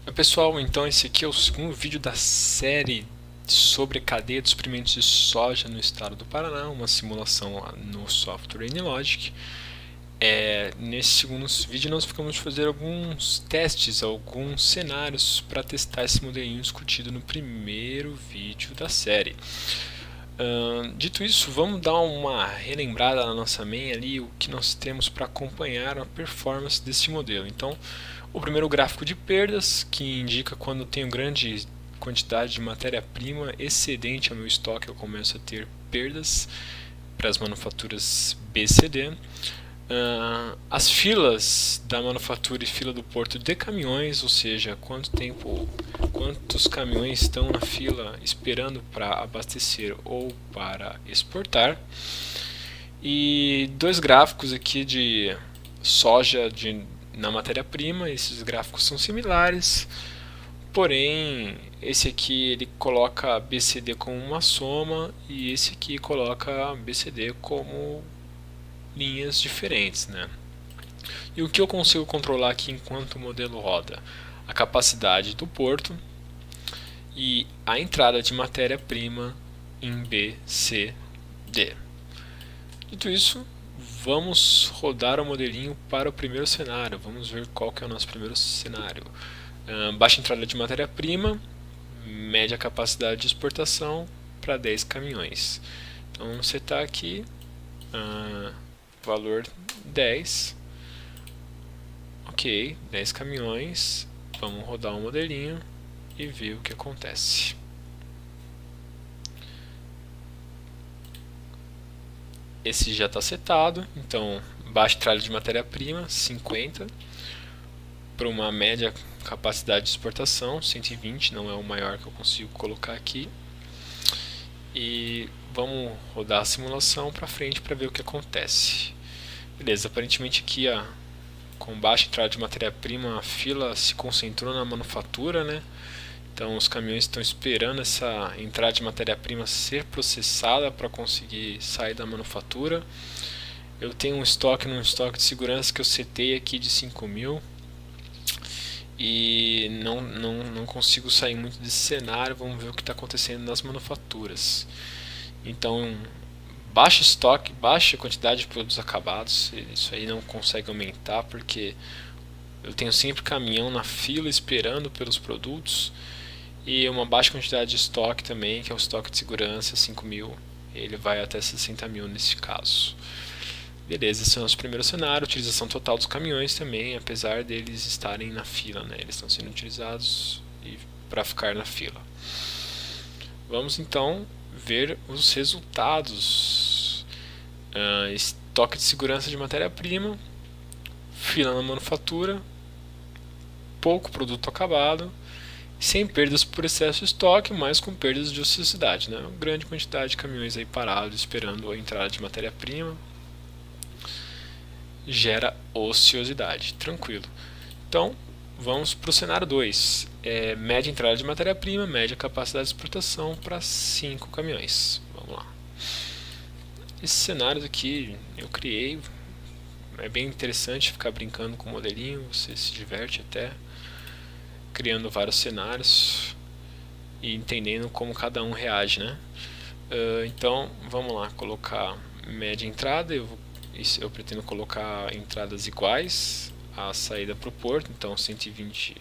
Oi pessoal, então esse aqui é o segundo vídeo da série sobre a cadeia de suprimentos de soja no estado do Paraná, uma simulação no software Anylogic. Nesse segundo vídeo nós vamos fazer alguns testes, alguns cenários para testar esse modelinho discutido no primeiro vídeo da série. Dito isso, vamos dar uma relembrada na nossa main ali, o que nós temos para acompanhar a performance desse modelo. Então, o primeiro gráfico de perdas, que indica quando tenho grande quantidade de matéria-prima excedente ao meu estoque, eu começo a ter perdas para as manufaturas BCD. As filas da manufatura e fila do porto de caminhões, ou seja, quantos caminhões estão na fila esperando para abastecer ou para exportar. E dois gráficos aqui de soja na matéria-prima. Esses gráficos são similares, porém esse aqui ele coloca BCD como uma soma e esse aqui coloca BCD como linhas diferentes, né? E o que eu consigo controlar aqui enquanto o modelo roda? A capacidade do porto e a entrada de matéria-prima em BCD. Dito isso, vamos rodar o modelinho para o primeiro cenário. Vamos ver qual que é o nosso primeiro cenário. Baixa entrada de matéria-prima, média capacidade de exportação para 10 caminhões. Então vamos setar aqui valor 10. Ok, 10 caminhões. Vamos rodar o modelinho e ver o que acontece. Esse já está setado, então baixa entrada de matéria-prima 50 para uma média capacidade de exportação 120, não é o maior que eu consigo colocar aqui. E vamos rodar a simulação para frente para ver o que acontece. Beleza, aparentemente aqui com baixa entrada de matéria-prima a fila se concentrou na manufatura, né? Então os caminhões estão esperando essa entrada de matéria-prima ser processada para conseguir sair da manufatura. Eu tenho um estoque de segurança que eu setei aqui de 5.000 e não consigo sair muito desse cenário. Vamos ver o que está acontecendo nas manufaturas. Então, baixa estoque, baixa quantidade de produtos acabados. Isso aí não consegue aumentar porque eu tenho sempre caminhão na fila esperando pelos produtos. E uma baixa quantidade de estoque também, que é o estoque de segurança, 5.000. Ele vai até 60.000 nesse caso. Beleza, esse é o nosso primeiro cenário. Utilização total dos caminhões também, apesar deles estarem na fila, né? Eles estão sendo utilizados para ficar na fila. Vamos então ver os resultados. Estoque de segurança de matéria-prima, fila na manufatura, pouco produto acabado, sem perdas por excesso de estoque, mas com perdas de ociosidade, né? Uma grande quantidade de caminhões aí parados esperando a entrada de matéria-prima gera ociosidade, tranquilo. Então, vamos para o cenário 2. Média entrada de matéria-prima, média capacidade de exportação para 5 caminhões. Vamos lá. Esses cenários aqui eu criei. É bem interessante ficar brincando com o modelinho, você se diverte até criando vários cenários e entendendo como cada um reage, né? Então, vamos lá, colocar média entrada. Eu pretendo colocar entradas iguais à saída para o porto, então 120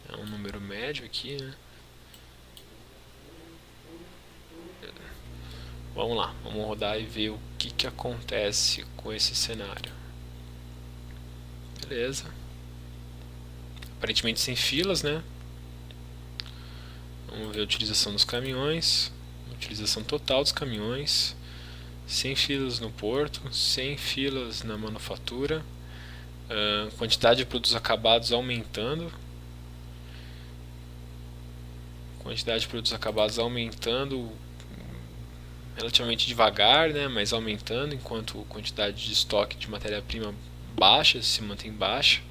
é um número médio aqui, né? Vamos lá, vamos rodar e ver o que acontece com esse cenário. Beleza. Aparentemente sem filas, né? Vamos ver a utilização dos caminhões, utilização total dos caminhões, sem filas no porto, sem filas na manufatura, quantidade de produtos acabados aumentando, relativamente devagar, né, mas aumentando, enquanto a quantidade de estoque de matéria-prima baixa, se mantém baixa,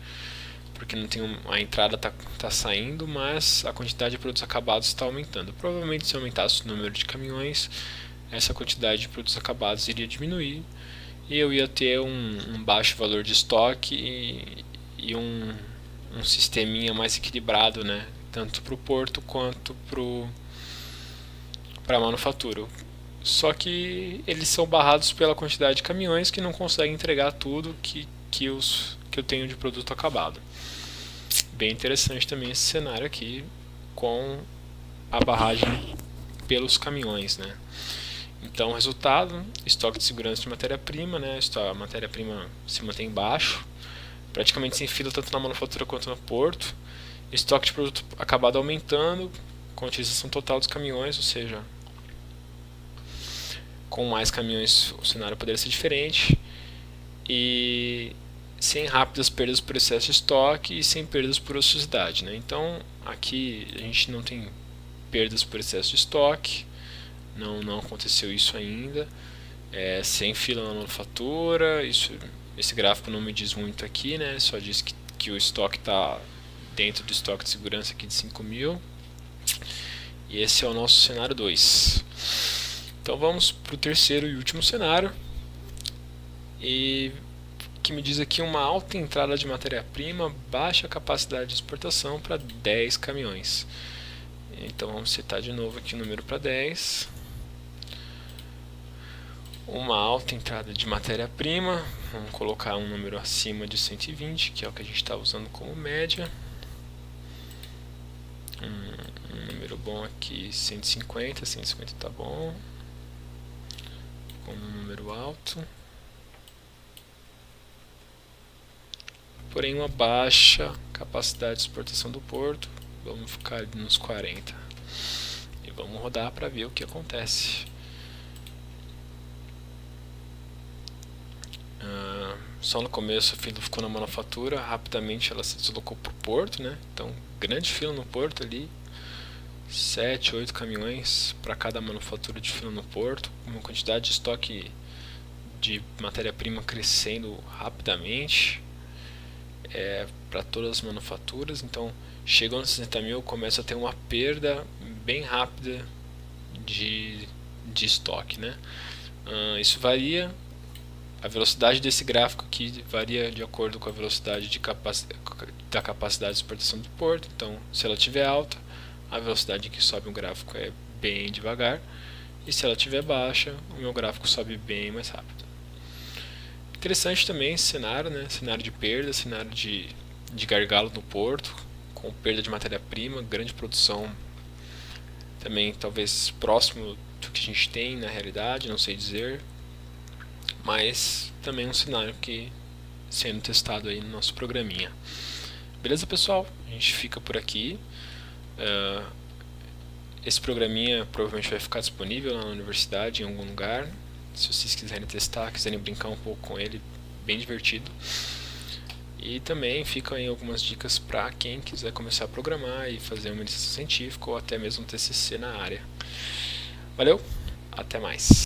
porque não tem a entrada tá saindo, mas a quantidade de produtos acabados está aumentando. Provavelmente se aumentasse o número de caminhões, essa quantidade de produtos acabados iria diminuir e eu ia ter um baixo valor de estoque e um sisteminha mais equilibrado, né, tanto para o porto quanto para a manufatura. Só que eles são barrados pela quantidade de caminhões que não conseguem entregar tudo que eu tenho de produto acabado. Bem interessante também esse cenário aqui com a barragem pelos caminhões, né? Então, resultado, estoque de segurança de matéria-prima, né? A matéria-prima se mantém baixo, praticamente sem fila tanto na manufatura quanto no porto. Estoque de produto acabado aumentando, com a utilização total dos caminhões, ou seja, com mais caminhões o cenário poderia ser diferente, e sem rápidas perdas por excesso de estoque e sem perdas por ociosidade, né? Então aqui a gente não tem perdas por excesso de estoque, não aconteceu isso ainda, sem fila na manufatura. Esse gráfico não me diz muito aqui, né? Só diz que o estoque está dentro do estoque de segurança aqui de 5.000. E esse é o nosso cenário 2. Então vamos para o terceiro e último cenário, e que me diz aqui uma alta entrada de matéria-prima, baixa capacidade de exportação para 10 caminhões. Então vamos setar de novo aqui o número para 10. Uma alta entrada de matéria-prima, vamos colocar um número acima de 120, que é o que a gente está usando como média. Um número bom aqui, 150 tá bom. Com um número alto. Porém uma baixa capacidade de exportação do porto, vamos ficar nos 40. E vamos rodar para ver o que acontece. Só no começo a fila ficou na manufatura, rapidamente ela se deslocou para o porto, né? Então, grande fila no porto ali, 7, 8 caminhões para cada manufatura de fila no porto, uma quantidade de estoque de matéria-prima crescendo rapidamente para todas as manufaturas. Então, chegou nos 60.000, começa a ter uma perda bem rápida de estoque, né? Isso varia. A velocidade desse gráfico aqui varia de acordo com a velocidade da capacidade de exportação do porto. Então, se ela estiver alta, a velocidade em que sobe o gráfico é bem devagar, e se ela estiver baixa, o meu gráfico sobe bem mais rápido. Interessante também esse cenário, né? Cenário de perda, cenário de gargalo no porto, com perda de matéria-prima, grande produção, também talvez próximo do que a gente tem na realidade, não sei dizer. Mas também um cenário que sendo testado aí no nosso programinha. Beleza, pessoal? A gente fica por aqui. Esse programinha provavelmente vai ficar disponível lá na universidade, em algum lugar. Se vocês quiserem testar, quiserem brincar um pouco com ele, bem divertido. E também ficam aí algumas dicas para quem quiser começar a programar e fazer uma iniciação científica ou até mesmo um TCC na área. Valeu, até mais!